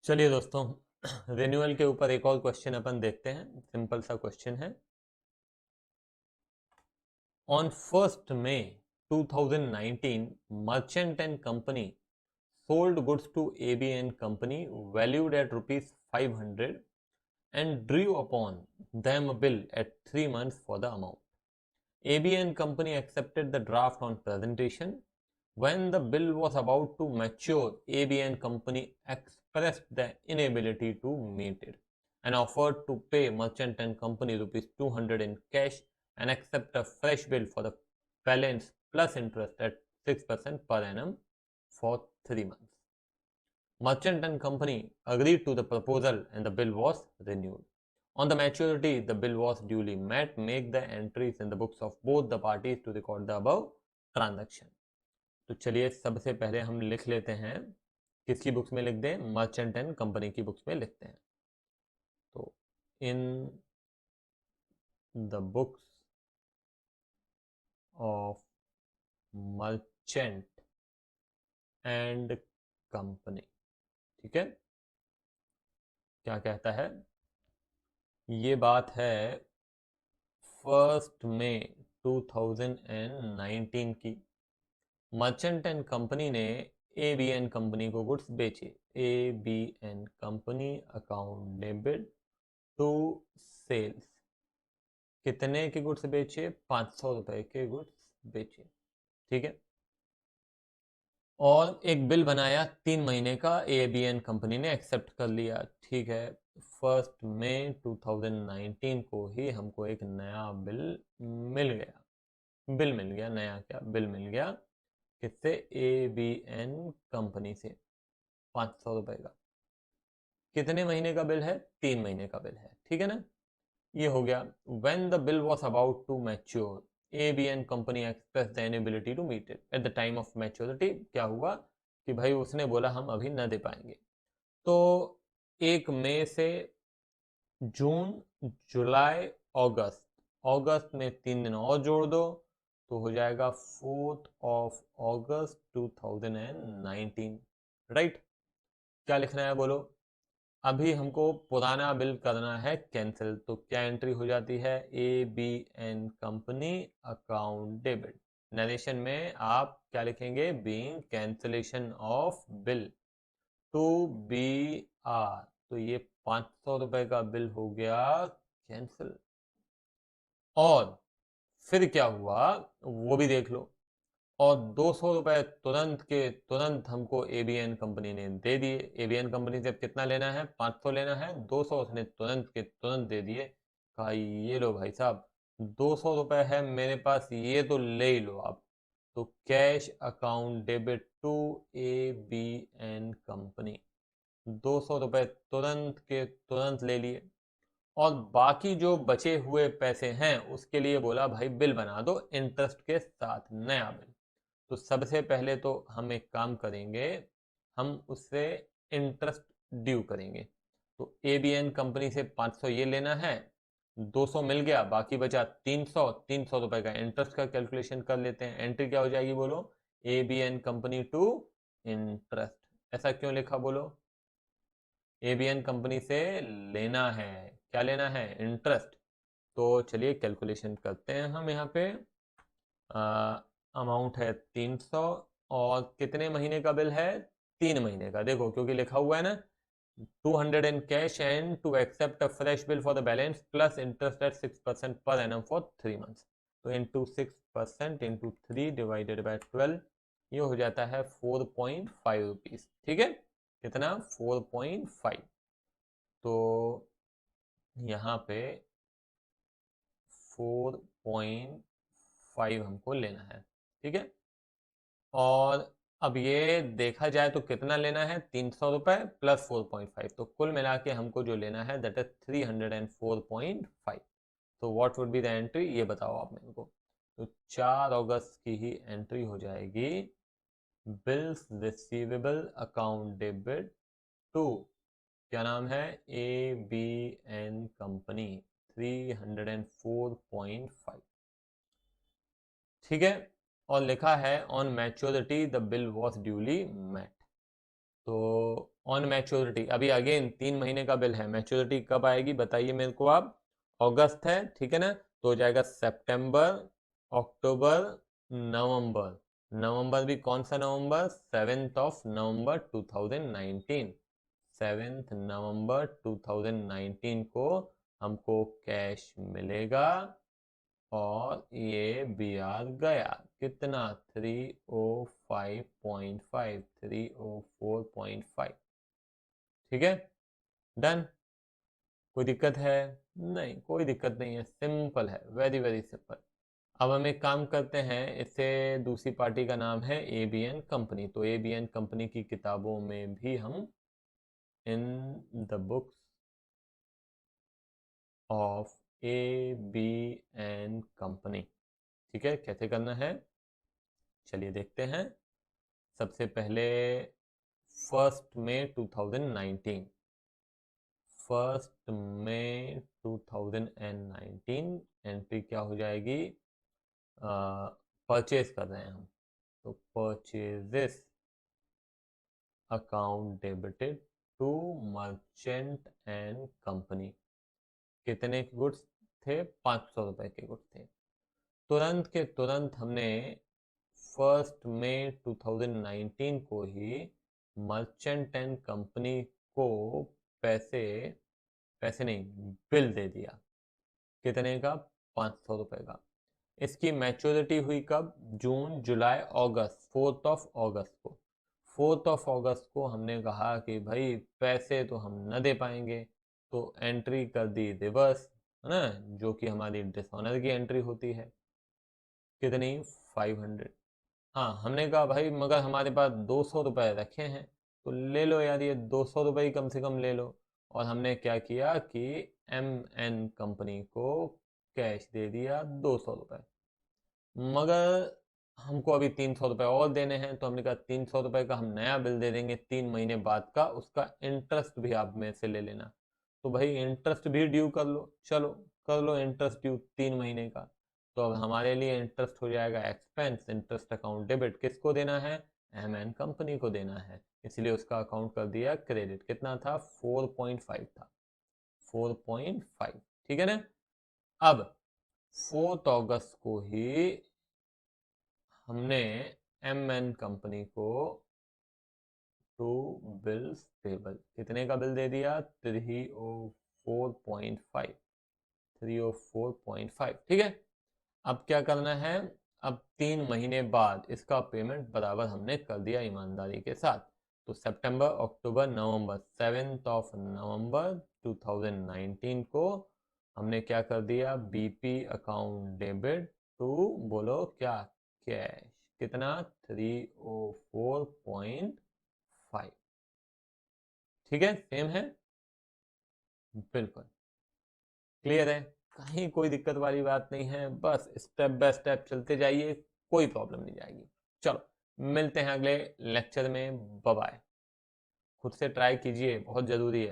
चलिए दोस्तों, रिन्यूअल के ऊपर एक और क्वेश्चन अपन देखते हैं। सिंपल सा क्वेश्चन है। On 1st May 2019, Merchant and Company sold goods to ABN Company valued at rupees 500 and drew upon them a bill at 3 months for the amount. ABN Company accepted the draft on presentation. When the bill was about to mature, ABN Company expressed the inability to meet it and offered to pay Merchant and Company rupees 200 in cash and accept a fresh bill for the balance plus interest at 6% per annum for 3 months. Merchant and Company agreed to the proposal and the bill was renewed. On the maturity, the bill was duly met. Make the entries in the books of both the parties to record the above transaction. तो चलिए सबसे पहले हम लिख लेते हैं। किसकी books में लिख दें? मर्चेंट एंड कंपनी की बुक्स में लिखते हैं। तो in the books of merchant and company, ठीक है। क्या कहता है? ये बात है 1 मई 2019 की। मर्चेंट एंड कंपनी ने एबीएन कंपनी को गुड्स बेचे। ABN company account debit to sales. कितने के गुड्स बेचे? 500 रुपए के गुड्स बेचे, ठीक है। और एक बिल बनाया 3 महीने का, एबीएन कंपनी ने एक्सेप्ट कर लिया, ठीक है। 1 मई 2019 को ही हमको एक नया बिल मिल गया। बिल मिल गया, नया क्या, बिल मिल गया। किससे? एबीएन कंपनी से, 500 रुपए का। कितने महीने का बिल है? 3 महीने का बिल है, ठीक है ना। ये हो गया। When the bill was about to mature, ABN company expressed the inability to meet it at the time of maturity। क्या हुआ कि भाई उसने बोला हम अभी न दे पाएंगे। तो 1 मई से जून, जुलाई, अगस्त, अगस्त में 3 दिन और जोड़ दो तो हो जाएगा 4 अगस्त 2019, राइट। क्या लिखना है बोलो? अभी हमको पुराना बिल करना है कैंसिल, तो क्या एंट्री हो जाती है? A B N company account debit. Narration में आप क्या लिखेंगे? Being cancellation of bill to B R. तो ये 500 रुपए का बिल हो गया कैंसिल। और फिर क्या हुआ वो भी देख लो। और 200 रुपए तुरंत के तुरंत हमको एबीएन कंपनी ने दे दिए। एबीएन कंपनी से कितना लेना है? 500 लेना है। 200 उसने तुरंत के तुरंत दे दिए। कहा ये लो भाई साहब, 200 रुपए है मेरे पास, ये तो ले ही लो आप। तो cash account debit to ABN company, 200 रुपए तुरंत के तुरंत ले लिए। और बाकी जो बचे हुए पैसे हैं उसके लिए बोला भाई बिल बना दो इंटरेस्ट के साथ, नया बिल। तो सबसे पहले तो हम एक काम करेंगे, हम उससे इंटरेस्ट ड्यू करेंगे। तो एबीएन कंपनी से 500 ये लेना है, 200 मिल गया, बाकी बचा 300। 300 रुपए का इंटरेस्ट का कैलकुलेशन कर लेते हैं। एंट्री क्या हो जाएगी बोलो? ABN company to interest. ऐसा क्यों लिखा बोलो? एबीएन कंपनी से लेना है, क्या लेना है? इंटरेस्ट। तो चलिए कैलकुलेशन करते हैं हम यहाँ पे। अमाउंट है 300 और कितने महीने का बिल है? 3 महीने का। देखो क्योंकि लिखा हुआ है ना, 200 in cash and to accept a fresh bill for the balance plus interest at 6% per annum for 3 months। तो इंटू 6% इंटू 3 डिवाइडेड बाई 12, ये हो जाता है 4.5 रुपीज, ठीक है। कितना? 4.5। तो यहाँ पे 4.5 हमको लेना है, ठीक है। और अब ये देखा जाए तो कितना लेना है? 300 रुपए प्लस 4.5, तो कुल मिला के हमको जो लेना है दैट इज 304.5। तो what would be the entry, ये बताओ आप मेरे को। तो 4 अगस्त की ही एंट्री हो जाएगी। Bills receivable account debit to, क्या नाम है? ए बी एन कंपनी, 304.5, ठीक है। और लिखा है on maturity the bill was duly met. तो ऑन मैच्योरिटी, अभी अगेन 3 महीने का बिल है, मैच्योरिटी कब आएगी बताइए मेरे को आप। अगस्त है, ठीक है ना, तो हो जाएगा सितंबर, अक्टूबर, नवंबर। नवंबर भी कौन सा नवंबर, 7 नवंबर 2019। 7 नवंबर 2019 को हमको कैश मिलेगा और ये ब्याज गया कितना, 305.5, 304.5। ठीक है, डन। कोई दिक्कत है? नहीं, कोई दिक्कत नहीं है, सिंपल है, वेरी वेरी सिंपल। अब हम एक काम करते हैं, इससे दूसरी पार्टी का नाम है एबीएन कंपनी, तो एबीएन कंपनी की किताबों में भी हम in the books of ABN company, ठीक है, कैसे करना है चलिए देखते हैं। सबसे पहले 1 मई 2019, 1 मई 2019 एंट्री क्या हो जाएगी, परचेज कर रहे हैं हम, तो purchases account debited to merchant and company. कितने गुड्स थे, 500 रुपए के गुड्स थे। तुरंत के तुरंत हमने 1 मई 2019 को ही मर्चेंट एंड कंपनी को पैसे, पैसे नहीं बिल दे दिया, कितने का, 500 रुपए का। इसकी मैच्योरिटी हुई कब, जून जुलाई अगस्त, 4 ऑफ अगस्त को। 4 ऑफ अगस्त को हमने कहा कि भाई पैसे तो हम न दे पाएंगे, तो एंट्री कर दी रिवर्स, है ना, जो कि हमारी डिसऑनर की एंट्री होती है, कितनी, 500। हाँ, हमने कहा भाई मगर हमारे पास 200 रुपये रखे हैं, तो ले लो यार, ये 200 रुपये ही कम से कम ले लो। और हमने क्या किया कि एम एन कंपनी को कैश दे दिया 200 रुपये, मगर हमको अभी 300 रुपये और देने हैं, तो हमने कहा 300 रुपये का हम नया बिल दे देंगे 3 महीने बाद का, उसका इंटरेस्ट भी आप में से ले लेना। तो भाई इंटरेस्ट भी ड्यू कर लो, चलो कर लो इंटरेस्ट ड्यू 3 महीने का। तो अब हमारे लिए इंटरेस्ट हो जाएगा एक्सपेंस, इंटरेस्ट अकाउंट डेबिट किसको देना है, एम एन कंपनी को देना है, इसलिए उसका अकाउंट कर दिया क्रेडिट। कितना था, 4.5 था, 4.5, ठीक है ना। अब 4 अगस्त को ही हमने एम एन कंपनी को टू बिल्स पेबल, कितने का बिल दे दिया, 304.5, 304.5, ठीक है। अब क्या करना है, अब 3 महीने बाद इसका पेमेंट बराबर हमने कर दिया ईमानदारी के साथ। तो सितंबर अक्टूबर नवंबर, 7 नवंबर 2019 को हमने क्या कर दिया, बीपी अकाउंट डेबिट टू, बोलो क्या, कैश, कितना, 304.5, ठीक है, सेम है, बिल्कुल क्लियर है, कहीं कोई दिक्कत वाली बात नहीं है, बस स्टेप बाय स्टेप चलते जाइए, कोई प्रॉब्लम नहीं जाएगी। चलो मिलते हैं अगले लेक्चर में, बाय बाय। खुद से ट्राई कीजिए, बहुत ज़रूरी है।